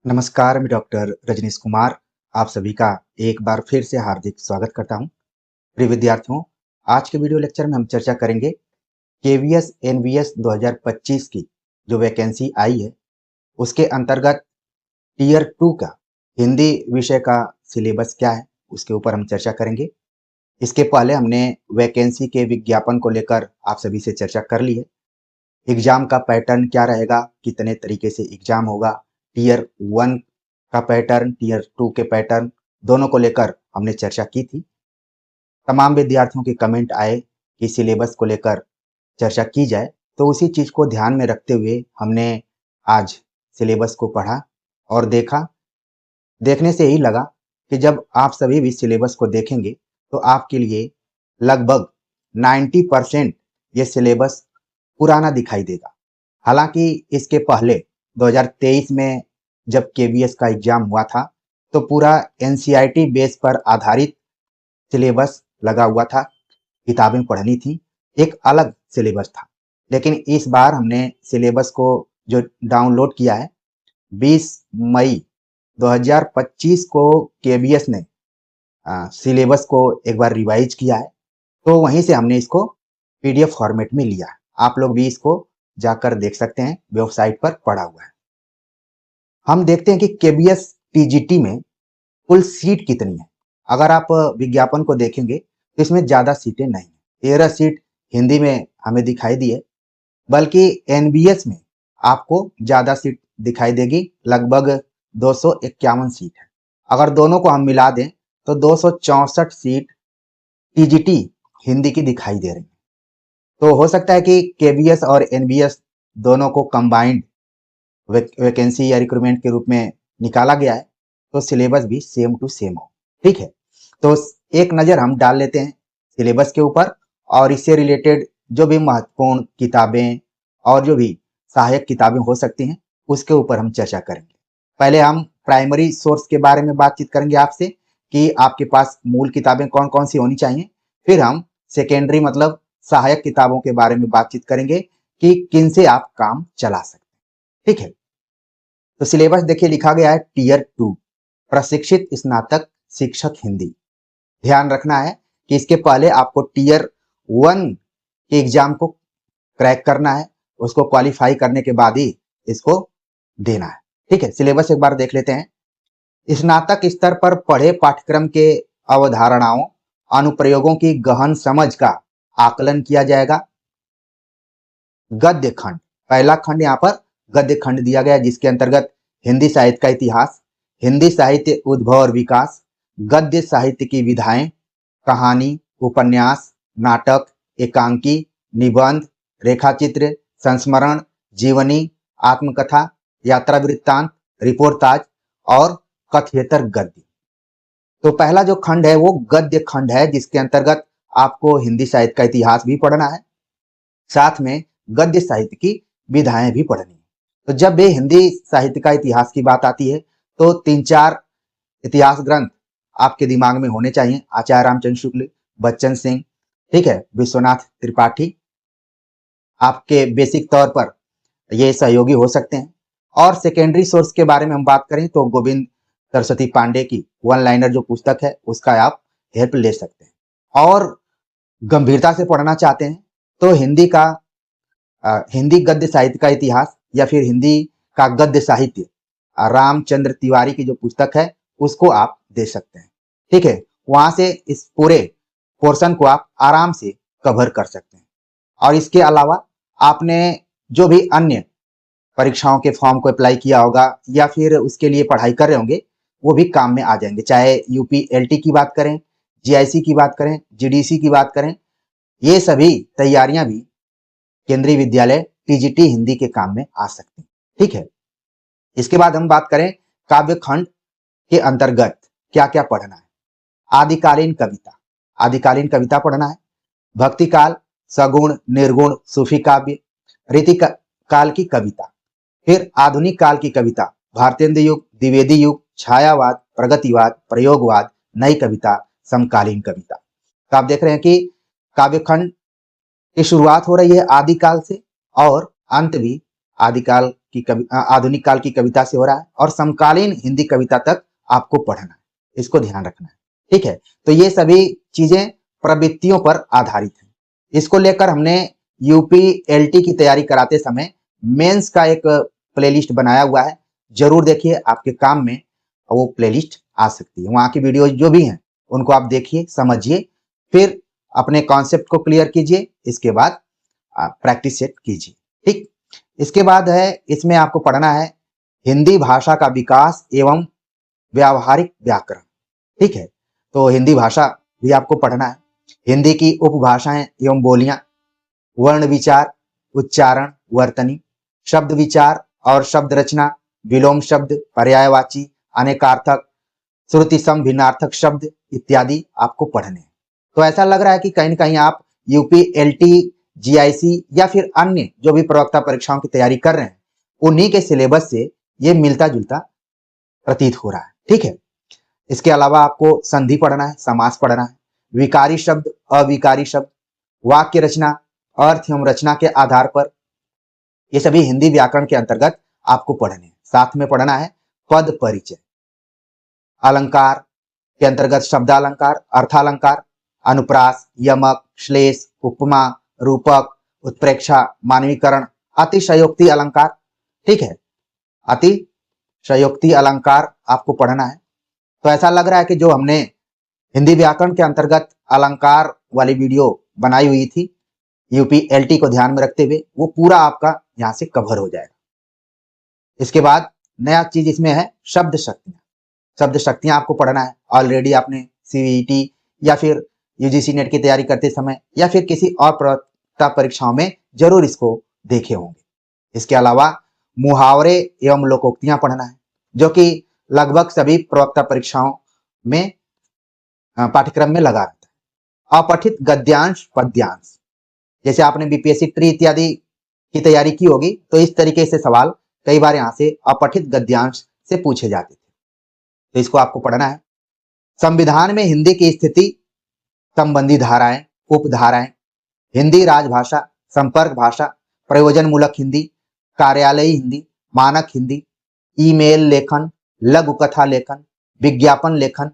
नमस्कार, मैं डॉक्टर रजनीश कुमार आप सभी का एक बार फिर से हार्दिक स्वागत करता हूं। प्रिय विद्यार्थियों, आज के वीडियो लेक्चर में हम चर्चा करेंगे केवीएस एनवीएस 2025 की जो वैकेंसी आई है उसके अंतर्गत टीयर 2 का हिंदी विषय का सिलेबस क्या है उसके ऊपर हम चर्चा करेंगे। इसके पहले हमने वैकेंसी के विज्ञापन को लेकर आप सभी से चर्चा कर ली है। एग्जाम का पैटर्न क्या रहेगा, कितने तरीके से एग्जाम होगा, टीयर 1 का पैटर्न, टीयर 2 के पैटर्न, दोनों को लेकर हमने चर्चा की थी। तमाम विद्यार्थियों के कमेंट आए कि सिलेबस को लेकर चर्चा की जाए, तो उसी चीज को ध्यान में रखते हुए हमने आज सिलेबस को पढ़ा और देखा। देखने से ही लगा कि जब आप सभी भी सिलेबस को देखेंगे तो आपके लिए लगभग 90% ये सिलेबस पुराना दिखाई देगा। हालांकि इसके पहले 2023 में जब केवीएस का एग्जाम हुआ था तो पूरा एनसीईआरटी बेस पर आधारित सिलेबस लगा हुआ था, किताबें पढ़नी थी, एक अलग सिलेबस था। लेकिन इस बार हमने सिलेबस को जो डाउनलोड किया है 20 मई 2025 को केवीएस ने सिलेबस को एक बार रिवाइज किया है, तो वहीं से हमने इसको पीडीएफ फॉर्मेट में लिया है। आप लोग भी इसको जाकर देख सकते हैं, वेबसाइट पर पड़ा हुआ है। हम देखते हैं कि केबीएस टीजीटी में कुल सीट कितनी है। अगर आप विज्ञापन को देखेंगे तो इसमें ज्यादा सीटें नहीं है, 13 सीट हिंदी में हमें दिखाई दी है, बल्कि एनबीएस में आपको ज्यादा सीट दिखाई देगी, लगभग 251 सीट है। अगर दोनों को हम मिला दें तो 264 सीट टीजीटी हिंदी की दिखाई दे रही है। तो हो सकता है कि केबीएस और एनबीएस दोनों को कंबाइंड वैकेंसी या रिक्रूटमेंट के रूप में निकाला गया है, तो सिलेबस भी सेम टू सेम हो। ठीक है, तो एक नजर हम डाल लेते हैं सिलेबस के ऊपर और इससे रिलेटेड जो भी महत्वपूर्ण किताबें और जो भी सहायक किताबें हो सकती हैं उसके ऊपर हम चर्चा करेंगे। पहले हम प्राइमरी सोर्स के बारे में बातचीत करेंगे आपसे कि आपके पास मूल किताबें कौन कौन सी होनी चाहिए। फिर हम सेकेंडरी मतलब सहायक किताबों के बारे में बातचीत करेंगे कि किन से आप काम चला सकते हैं। ठीक है, तो सिलेबस देखिए लिखा गया है टीयर 2 प्रशिक्षित स्नातक शिक्षक हिंदी। ध्यान रखना है कि इसके पहले आपको टीयर 1 के एग्जाम को क्रैक करना है, उसको क्वालिफाई करने के बाद ही इसको देना है। ठीक है, सिलेबस एक बार देख लेते हैं। स्नातक स्तर पर पढ़े पाठ्यक्रम के अवधारणाओं अनुप्रयोगों की गहन समझ का आकलन किया जाएगा। गद्य खंड, पहला खंड यहाँ पर गद्य खंड दिया गया जिसके अंतर्गत हिंदी साहित्य का इतिहास, हिंदी साहित्य उद्भव और विकास, गद्य साहित्य की विधाएं, कहानी, उपन्यास, नाटक, एकांकी, निबंध, रेखाचित्र, संस्मरण, जीवनी, आत्मकथा, यात्रा वृत्तांत, रिपोर्टाज और कथ्येतर गद्य। तो पहला जो खंड है वो गद्य खंड है जिसके अंतर्गत आपको हिंदी साहित्य का इतिहास भी पढ़ना है, साथ में गद्य साहित्य की विधाएं भी पढ़नी है। तो जब भी हिंदी साहित्य का इतिहास की बात आती है तो 3-4 इतिहास ग्रंथ आपके दिमाग में होने चाहिए। आचार्य रामचंद्र शुक्ल, बच्चन सिंह, ठीक है, विश्वनाथ त्रिपाठी आपके बेसिक तौर पर ये सहयोगी हो सकते हैं। और सेकेंडरी सोर्स के बारे में हम बात करें तो गोविंद सरस्वती पांडे की वन लाइनर जो पुस्तक है उसका आप हेल्प ले सकते हैं। और गंभीरता से पढ़ना चाहते हैं तो हिंदी गद्य साहित्य का इतिहास या फिर हिंदी का गद्य साहित्य रामचंद्र तिवारी की जो पुस्तक है उसको आप दे सकते हैं। ठीक है, वहां से इस पूरे पोर्शन को आप आराम से कवर कर सकते हैं। और इसके अलावा आपने जो भी अन्य परीक्षाओं के फॉर्म को अप्लाई किया होगा या फिर उसके लिए पढ़ाई कर रहे होंगे वो भी काम में आ जाएंगे, चाहे यूपीएलटी की बात करें, जीआईसी की बात करें, जीडीसी की बात करें, ये सभी तैयारियां भी केंद्रीय विद्यालय टीजीटी हिंदी के काम में आ सकती हैं। ठीक है, इसके बाद हम बात करें काव्य खंड के अंतर्गत क्या क्या पढ़ना है। आदिकालीन कविता, आदिकालीन कविता पढ़ना है। भक्ति काल, सगुण, निर्गुण, सूफी काव्य, रीति काल की कविता, फिर आधुनिक काल की कविता, भारतेंद्र युग, द्विवेदी युग, छायावाद, प्रगतिवाद, प्रयोगवाद, नई कविता, समकालीन कविता। तो आप देख रहे हैं कि काव्य खंड की शुरुआत हो रही है आदिकाल से और अंत भी आदिकाल की आधुनिक काल की कविता से हो रहा है और समकालीन हिंदी कविता तक आपको पढ़ना है, इसको ध्यान रखना है। ठीक है, तो ये सभी चीजें प्रवृत्तियों पर आधारित है। इसको लेकर हमने यूपी एलटी की तैयारी कराते समय मेंस का एक प्लेलिस्ट बनाया हुआ है, जरूर देखिए, आपके काम में वो प्लेलिस्ट आ सकती है। वहां की वीडियो जो भी हैं उनको आप देखिए, समझिए, फिर अपने कॉन्सेप्ट को क्लियर कीजिए, इसके बाद प्रैक्टिस सेट कीजिए। ठीक, इसके बाद है, इसमें आपको पढ़ना है हिंदी भाषा का विकास एवं व्यावहारिक व्याकरण। ठीक है, तो हिंदी भाषा भी आपको पढ़ना है, हिंदी की उपभाषाएं एवं बोलियां, वर्ण विचार, उच्चारण, वर्तनी, शब्द विचार और शब्द रचना, विलोम शब्द, पर्यायवाची, अनेकार्थक, श्रुति सम भिन्नार्थक शब्द इत्यादि आपको पढ़ने हैं। तो ऐसा लग रहा है कि कहीं न कहीं आप यूपी एलटी, जीआईसी या फिर अन्य जो भी प्रवक्ता परीक्षाओं की तैयारी कर रहे हैं, उन्हीं के सिलेबस से ये मिलता जुलता प्रतीत हो रहा है। ठीक है, इसके अलावा आपको संधि पढ़ना है, समास पढ़ना है, विकारी शब्द, अविकारी शब्द, वाक्य रचना, अर्थ एवं रचना के आधार पर, ये सभी हिंदी व्याकरण के अंतर्गत आपको पढ़ने हैं। साथ में पढ़ना है पद परिचय, अलंकार के अंतर्गत शब्दालंकार, अर्थालंकार, अनुप्रास, यमक, श्लेष, उपमा, रूपक, उत्प्रेक्षा, मानवीकरण, अतिशयोक्ति अलंकार। ठीक है, अतिशयोक्ति अलंकार आपको पढ़ना है। तो ऐसा लग रहा है कि जो हमने हिंदी व्याकरण के अंतर्गत अलंकार वाली वीडियो बनाई हुई थी यूपी एलटी को ध्यान में रखते हुए, वो पूरा आपका यहाँ से कवर हो जाएगा। इसके बाद नया चीज इसमें है शब्द शक्तियां। शब्द शक्तियां आपको पढ़ना है। ऑलरेडी आपने सीईटी या फिर यूजीसी नेट की तैयारी करते समय या फिर किसी और प्रवक्ता परीक्षाओं में जरूर इसको देखे होंगे। इसके अलावा मुहावरे एवं लोकोक्तियां पढ़ना है, जो कि लगभग सभी प्रवक्ता परीक्षाओं में पाठ्यक्रम में लगा रहता है। अपठित गद्यांश पद्यांश, जैसे आपने बीपीएससी ट्री इत्यादि की तैयारी की होगी, तो इस तरीके से सवाल कई बार यहाँ से अपठित गद्यांश से पूछे जाते थे, तो इसको आपको पढ़ना है। संविधान में हिंदी की स्थिति संबंधी धाराएं, उपधाराएं, हिंदी राजभाषा, संपर्क भाषा, प्रयोजन मूलक हिंदी, कार्यालयी हिंदी, मानक हिंदी, ईमेल लेखन, लघु कथा लेखन, विज्ञापन लेखन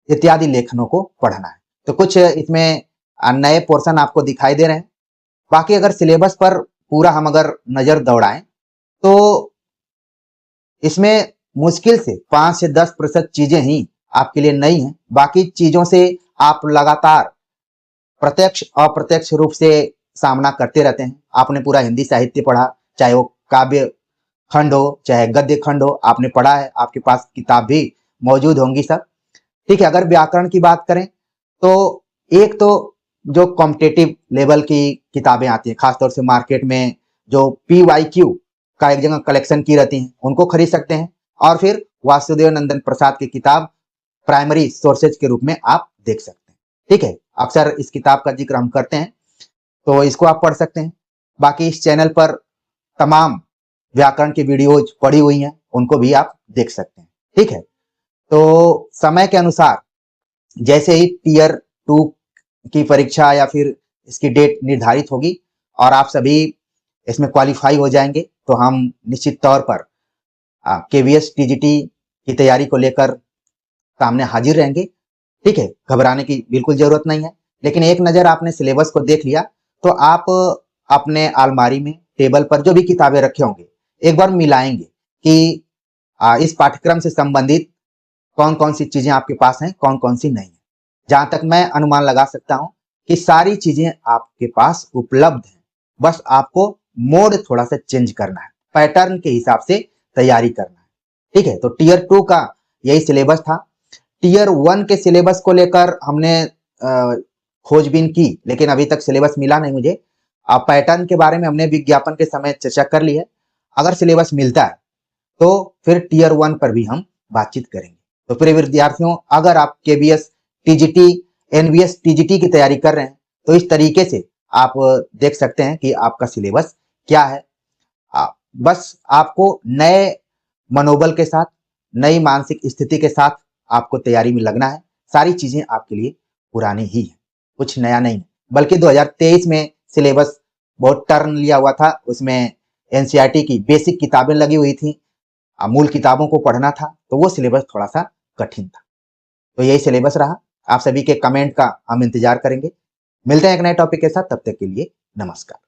इत्यादि लेखनों को पढ़ना है। तो कुछ इसमें नए पोर्शन आपको दिखाई दे रहे हैं। बाकी अगर सिलेबस पर पूरा हम अगर नजर दौड़ाएं तो इसमें मुश्किल से 5 से 10% चीजें ही आपके लिए नई हैं। बाकी चीजों से आप लगातार प्रत्यक्ष अप्रत्यक्ष रूप से सामना करते रहते हैं। आपने पूरा हिंदी साहित्य पढ़ा, चाहे वो काव्य खंड हो चाहे गद्य खंड हो, आपने पढ़ा है, आपके पास किताब भी मौजूद होंगी सब। ठीक है, अगर व्याकरण की बात करें तो एक तो जो कॉम्पिटेटिव लेवल की किताबें आती हैं, खासतौर से मार्केट में जो PYQ का एक जगह कलेक्शन की रहती हैं, उनको खरीद सकते हैं। और फिर वासुदेव नंदन प्रसाद की किताब प्राइमरी सोर्सेज के रूप में आप देख सकते हैं। ठीक है, अक्सर इस किताब का जिक्र हम करते हैं, तो इसको आप पढ़ सकते हैं। बाकी इस चैनल पर तमाम व्याकरण की वीडियोज पड़ी हुई हैं, उनको भी आप देख सकते हैं। ठीक है, तो समय के अनुसार जैसे ही टीयर 2 की परीक्षा या फिर इसकी डेट निर्धारित होगी और आप सभी इसमें क्वालिफाई हो जाएंगे, तो हम निश्चित तौर पर KVS TGT की तैयारी को लेकर सामने हाजिर रहेंगे। ठीक है, घबराने की बिल्कुल जरूरत नहीं है। लेकिन एक नजर आपने सिलेबस को देख लिया तो आप अपने अलमारी में टेबल पर जो भी किताबें रखे होंगे एक बार मिलाएंगे कि इस पाठ्यक्रम से संबंधित कौन कौन सी चीजें आपके पास हैं, कौन कौन सी नहीं है। जहां तक मैं अनुमान लगा सकता हूं कि सारी चीजें आपके पास उपलब्ध हैं, बस आपको मोड थोड़ा सा चेंज करना है, पैटर्न के हिसाब से तैयारी करना है। ठीक है, तो टीयर 2 का यही सिलेबस था। टीयर 1 के सिलेबस को लेकर हमने खोजबीन की, लेकिन अभी तक सिलेबस मिला नहीं मुझे। पैटर्न के बारे में हमने विज्ञापन के समय चर्चा कर ली है। अगर सिलेबस मिलता है तो फिर टीयर 1 पर भी हम बातचीत करेंगे। तो प्रिय विद्यार्थियों, अगर आप KVS TGT NVS TGT की तैयारी कर रहे हैं तो इस तरीके से आप देख सकते हैं कि आपका सिलेबस क्या है। बस आपको नए मनोबल के साथ, नई मानसिक स्थिति के साथ आपको तैयारी में लगना है। सारी चीजें आपके लिए पुरानी ही है, कुछ नया नहीं है। बल्कि 2023 में सिलेबस बहुत टर्न लिया हुआ था, उसमें एनसीईआरटी की बेसिक किताबें लगी हुई थी, मूल किताबों को पढ़ना था, तो वो सिलेबस थोड़ा सा कठिन था। तो यही सिलेबस रहा। आप सभी के कमेंट का हम इंतजार करेंगे। मिलते हैं एक नए टॉपिक के साथ, तब तक के लिए नमस्कार।